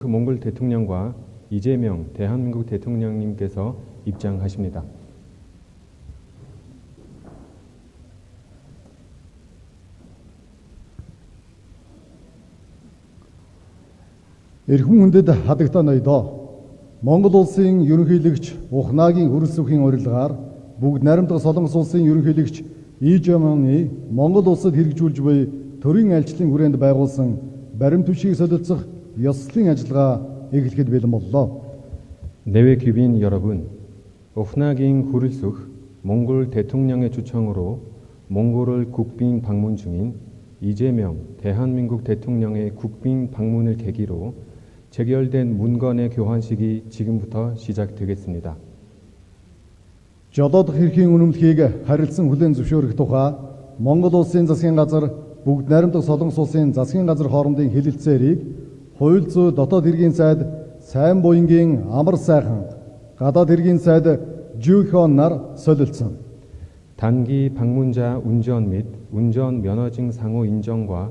몽골 대통령과 이재명 대한민국 대통령님께서 입장하십니다. Эрхэм хүндэд хадагтай ноёдоо Монгол улсын ерөнхийлөгч Ухнагийн хөрөлсөхийн урилгаар бүгд найрамдах Солонгос улсын ерөнхийлөгч Ижемоны Монгол улсад хэрэгжүүлж буй төрийн айлчлалын хүрээнд байгуулсан баримт түвшийг солилцох ёслолын ажиллагаа эхлэхэд бэлэн боллоо. 내외 귀빈 여러분, 오프나긴 후르숙 몽골 대통령의 초청으로 몽골을 국빈 방문 중인 이재명 대한민국 대통령의 국빈 방문을 계기로 재결된 문건의 교환식이 지금부터 시작되겠습니다. Жолоодох хэрхийн үнэмлэхийг харилцан хүлээн зөвшөөрөх тухай Монгол улсын засгийн газар бүгд найрамдах Солонгос улсын засгийн газар хоорондын хэлэлцээрийг хууль зүйн дотоод хэргийн сайд сайн буянгийн амар сайхан гадаад хэргийн сайд Жүйхон нар солилцсон. 단기 방문자 운전 및 운전 면허증 상호 인정과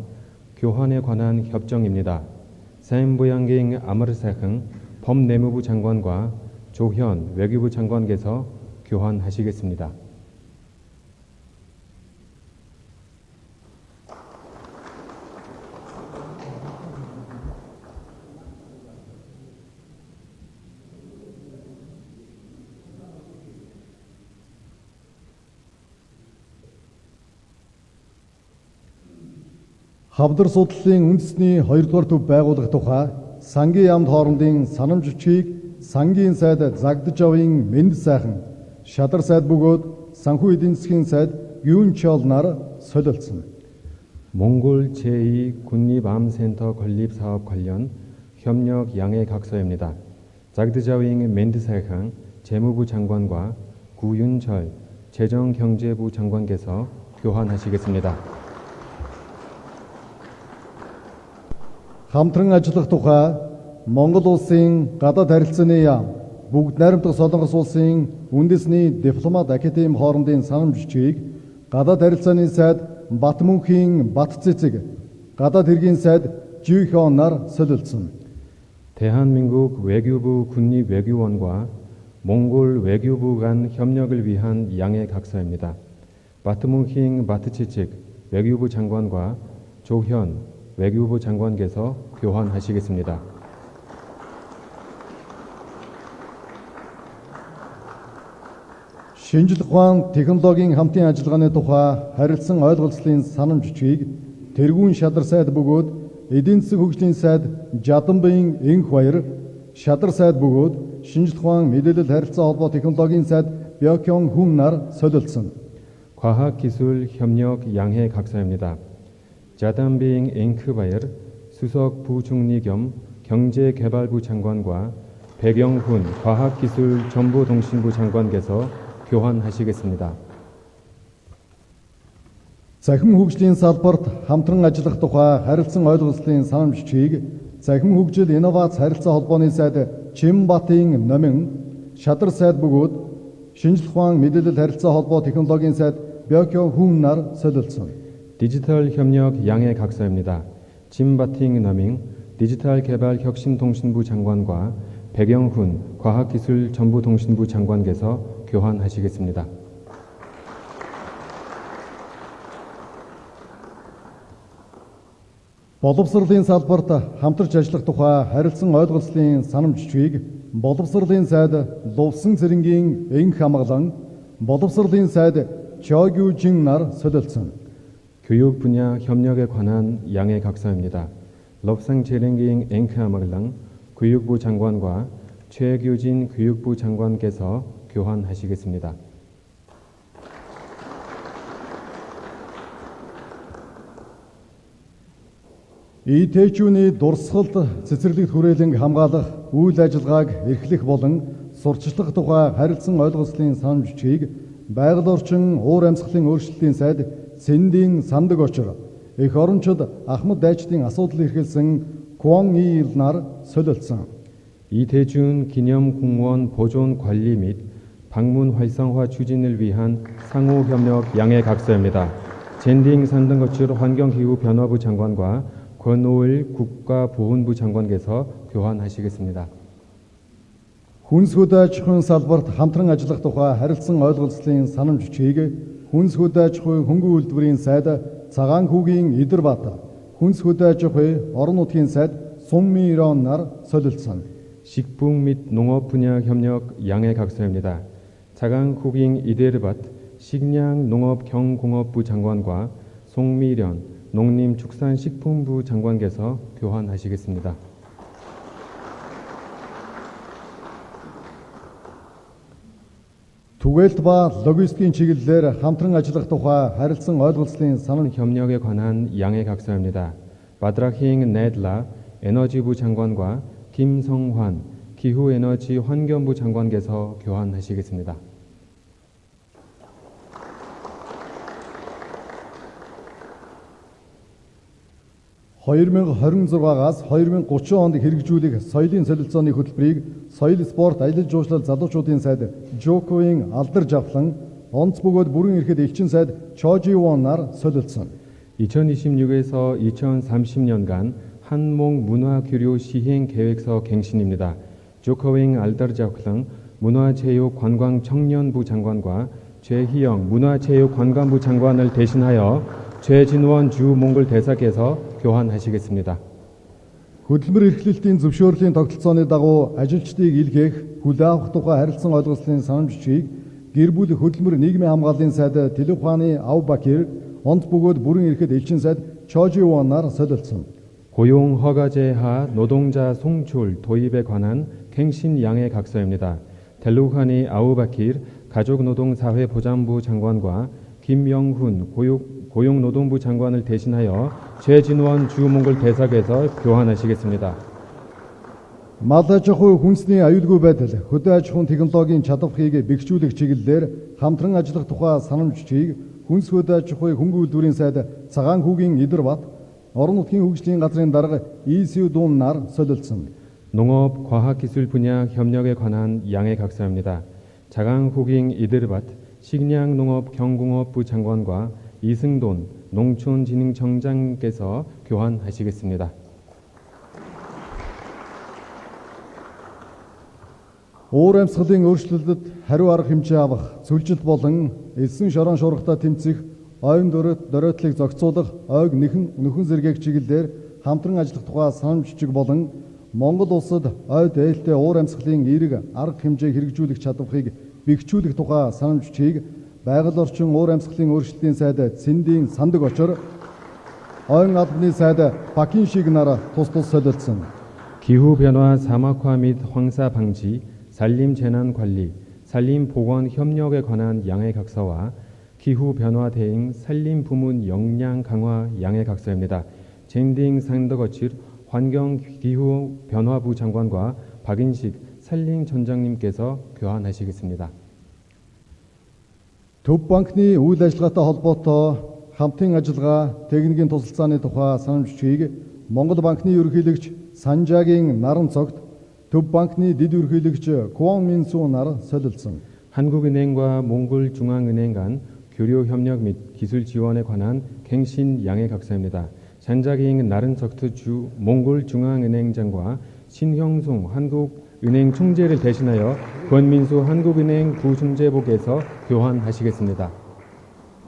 교환에 관한 협정입니다. 사인부양갱 아마르사흥 법내무부 장관과 조현 외교부 장관께서 교환하시겠습니다. Хавдар судлалын үндэсний 2 дугаар төв байгуулах тухай сангийн яамд хоорондын санамж бичгийг сангийн сайд Загдаж авын Мэнд сайхан Шадар сайд бөгөөд санхүү эдийн засгийн сайд Юнчол нар солилцсон. 몽골 제2 국립암센터 건립사업 관련 협력 양해 각서입니다. 자그드자윙 멘드사항 재무부 장관과 구윤철 재정경제부 장관께서 교환하시겠습니다. Хамтран ажиллах тухай Монгол улсын гадаад харилцааны яам бүгд найрамдах Солонгос улсын үндэсний дипломат академи хоорондын санамж бичгийг гадаад харилцааны сайд Батмөнхийн Батцэцэг гадаад хэргийн сайд Жүйхон нар солилцсон. 대한민국 외교부 국립외교원과 몽골 외교부 간 협력을 위한 양해 각서입니다. 바트문힝 바트치칙 외교부 장관과 조현 외교부 장관께서 교환하시겠습니다. Шинжлэх ухаан технологийн хамтын ажиллагааны тухай харилцан ойлголцлын санамж бичгийг тэргүүн Шадар сайд бөгөөд эдийн засгийн хөгжлийн сайд Жаданбын Энх баяр Шадар сайд бөгөөд шинжлэх ухаан мэдээлэл харилцаа холбоо технологийн сайд Бёкён Хүн нар солилцсон. 과학기술 협력 양해 각서입니다. 자담빙 앵크바이어 수석 부총리 겸 경제개발부 장관과 백영훈 과학기술정보통신부 장관께서 교환하시겠습니다. Захим хөгжлийн салбарт хамтран ажиллах тухай харилцан ойлголцлын санамж бичгийг Захим хөгжил инновац харилцаа холбооны сайд Чимбатын Номин Шадар сайд бөгөөд шинжлэх ухаан мэдээлэл харилцаа холбоо технологийн сайд Бёкён Хүн нар солилцсон. 디지털 협력 양해 각서입니다. 짐바팅 너밍 디지털 개발 혁신통신부 장관과 백영훈 과학기술정보통신부 장관께서 교환하시겠습니다. Боловсролын салбарт хамтарч ажиллах тухай харилцан ойлголцлын санамж бичгийг боловсролын сайд Лувсан цэрэнгийн Энх хамгаалан боловсролын сайд Чогюжин нар солилцсон. 교육 분야 협력에 관한 양해 각서입니다. 럽상 제랭기잉 앵크아마글랑 교육부 장관과 최규진 교육부 장관께서 교환하시겠습니다. ИТ-чүүний дурсгалд цэцэрлэгт хүрээлэн хамгаалах үйл ажиллагааг эрхлэх болон сурчлах тухай харилцан ойлголцлын санамж бичгийг байгаль орчин уур амьсгалын өөрчлөлтийн сайд Сэндийн сандаг очор эх орончид Ахмад дайчдын асуудал эрхэлсэн Куон Ил нар солилцсон. 이대준 기념공원 보존 관리 및 방문 활성화 추진을 위한 상호 협력 양해 각서입니다. 젠딩 산등거출 환경기후 변화부 장관과 권오을 국가보훈부 장관께서 교환하시겠습니다. Хүнс хөдөө аж ахуйн салбарт хамтран ажиллах тухай харилцан ойлголцлын санамж бичгийг Хүнс хөдөө аж ахуйн хөнгөн үйлдвэрийн сайд Цагаан хүүгийн Идэрбат, Хүнс хөдөө аж ахуй орон нутгийн сайд Суммирон нар солилцсон. 식품 및 농업 분야 협력 양해각서입니다. 자강후깅 이데르밭 식량농업경공업부 장관과 송미련 농림축산식품부 장관께서 교환하시겠습니다. Түгээлт ба логистикийн чиглэлээр хамтран ажиллах тухай харилцан ойлголцлын санамж 협력에 관한 양해각서입니다. 바드라힝 네들라 에너지부 장관과 김성환 기후에너지 환경부 장관께서 교환하시겠습니다. (2026-аас 2030 онд хэрэгжүүлэх соёлын солилцооны хөтөлбөрийг соёл спорт аялал жуулчлал залуучуудын сайд Жоковын алдар жавхлан онц бөгөөд бүрэн эрхэд элчин сайд Чоживон нар солилцсон. 2026에서 2030년간 한몽 문화교류 시행 계획서 갱신입니다. 조커윙 알다르자클랑 문화체육관광청년부 장관과 최희영 문화체육관광부 장관을 대신하여 최진원 주 몽골 대사께서 교환하시겠습니다. Хөдөлмөр эрхлэлтийн зөвшөөрлийн тогтолцооны дагуу ажилчдыг илгээх, хүлээн авах тухай харилцан ойлголцлын санамж бичгийг гэр бүл хөдөлмөр нийгмийн хамгааллын сайд Телуханы Авбакир, онц бөгөөд бүрэн эрхэд элчин сайд Чоживон нар солилцсон. 고용 허가제 하 노동자 송출 도입에 관한 갱신 양해 각서입니다. 델루하니 아우바킬 가족노동사회보장부 장관과 김영훈 고용노동부 장관을 대신하여 최진원 주몽골 대사께서 교환하시겠습니다. Мал аж ахуй хүнсний аюулгүй байдал, хөдөө аж ахуйн технологийн чадварыг бэхжүүлэх чиглэлээр хамтран ажиллах тухай санамж бичгийг Хүнс хөдөө аж ахуй хөнгөн үйлдвэрийн сайд Цагаан хүүгийн Идэрбат, орон нутгийн хөгжлийн газрын дарга 이수돈 нар солилцсон. 농업 과학기술 분야 협력에 관한 양해 각서입니다. 자강후깅 이드르밭 식량농업경공업부 장관과 이승돈 농촌진흥청장께서 교환하시겠습니다. Уур амьсгалын өөрчлөлтөд хариу арга хэмжээ авах, сүлжилт болон элсэн шорон шуургатай тэмцэх, ойн дөрөөдлийг зохицуулах, ойг нөхөн зэргийг чиглэлээр хамтран ажиллах тухай санамж бичиг болон Монгол улсад ой дээлтэй уур амьсгалын эерэг арга хэмжээг хэрэгжүүлэх чадварыг бэхжүүлэх тухай санамж бичгийг байгаль орчин уур амьсгалын өөрчлөлтийн сайд Цэндийн Сандаг очор, ойн албаны сайд Бакиншиг нар тус солилцсон. 기후변화 사막화 및 황사 방지, 산림재난관리, 산림보건 협력에 관한 양해각서와 기후변화 대응 산림부문 역량 강화 양해각서입니다. 젠딩 상더거칠 환경기후변화부 장관과 박인식 산림청장님께서 교환하시겠습니다. Төв банкны үйл ажиллагаатай холбоотой хамтын ажиллагаа техникийн тусалцааны тухай санамж бичгийг Монгол банкны ерөнхийлөгч Санжаагийн наран цогт Төв банкны дэд ерөнхийлөгч Куан Минсу нар солилцсон. 한국은행과 몽골중앙은행 간 교류 협력 및 기술 지원에 관한 갱신 양해각서입니다. 잔자기잉 나른석트 주 몽골중앙은행장과 신형송 한국은행 총재를 대신하여 권민수 한국은행 부총재복에서 교환하시겠습니다.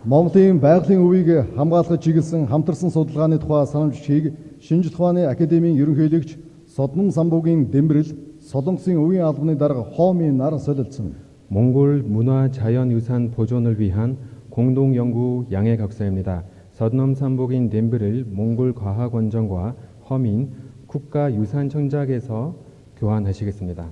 Монголын байгалийн өвийг хамгаалахад чиглэсэн хамтарсан судалгааны тухай санамж бичгийг Шинжлэх ухааны академийн ерөнхийлөгч Соднон самбуугийн Дэмбэрэл, Солонгосын өвийн албаны дарга Хоомын нар солилцсон. 몽골 문화자연유산 보존을 위한 공동연구 양해각서입니다. 서드넘 삼복인 덴브를 몽골과학원정과 허민 국가유산청장에서 교환하시겠습니다.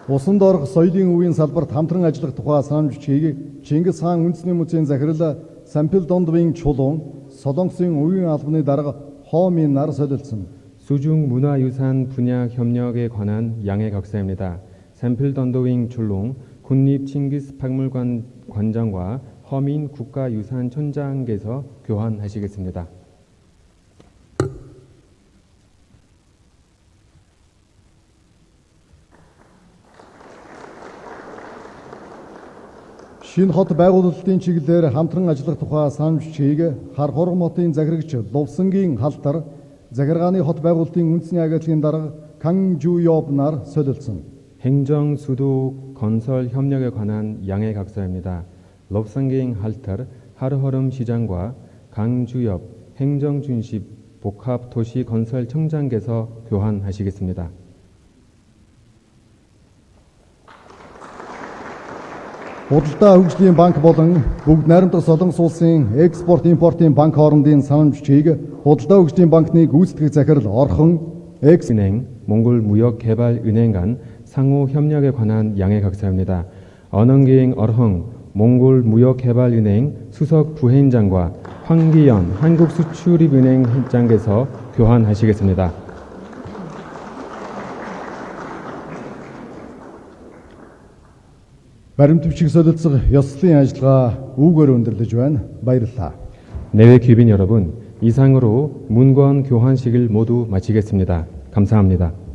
Усан доорх соёлын өвийн салбарт хамтран ажиллах тухай санамж бичгийг Чингис хаан үндэсний музейн захирал Сампилдондвийн чулуун, Солонгосын өвийн албаны дарга Хоомын нар солилцсон. 수중 문화유산 분야 협력에 관한 양해각서입니다. 샘플던도윙 출롱 국립칭기스 박물관 관장과 허민 국가유산촌장께서 교환하시겠습니다. шинэ хот байгуулалтын чиглэлээр хамтран ажиллах тухай санамж бичгийг хар хором хотын захирагч Лувсангийн халтар захиргааны хот байгуулалтын үндэсний агентлагийн дарга Кан Жуёб нар солилцсон. 행정 수도 건설 협력에 관한 양해 각서입니다. 럽상갱 할터 하르허름 시장과 강주엽 행정준십 복합도시건설청장께서 교환하시겠습니다. Худалдаа хөгжлийн банк болон Бүгд найрамдах Солонгос улсын экспорт импортын банк хоорондын санамж бичгийг Худалдаа хөгжлийн банкны гүйцэтгэх захирал Орхон 은행, 몽골무역개발은행 간 상호 협력에 관한 양해 각서입니다. 언흥기행 어흥 몽골무역개발은행 수석 부회장과 황기연 한국수출입은행 회장께서 교환하시겠습니다. баримт бичиг солилцох ёслолын ажиллагаа үүгээр өндөрлөж байна. баярлалаа. 내외 귀빈 여러분, 이상으로 문건 교환식을 모두 마치겠습니다. 감사합니다.